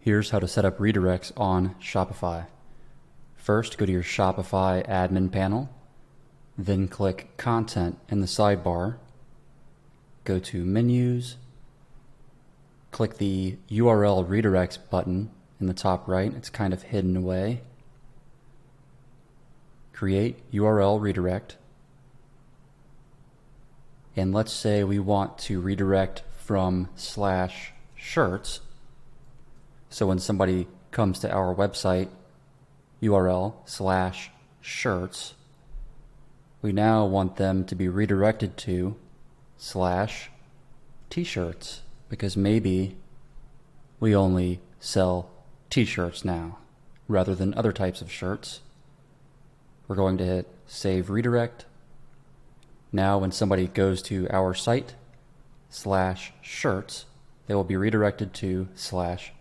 Here's how to set up redirects on Shopify. First, go to your Shopify admin panel, then click Content in the sidebar, go to Menus, click the URL Redirects button in the top right, it's kind of hidden away. Create URL redirect, and let's say we want to redirect from /shirts. So when somebody comes to our website URL /shirts, we now want them to be redirected to /t-shirts, because maybe we only sell t-shirts now rather than other types of shirts. We're going to hit Save Redirect. Now when somebody goes to our site /shirts, they will be redirected to /t-shirts.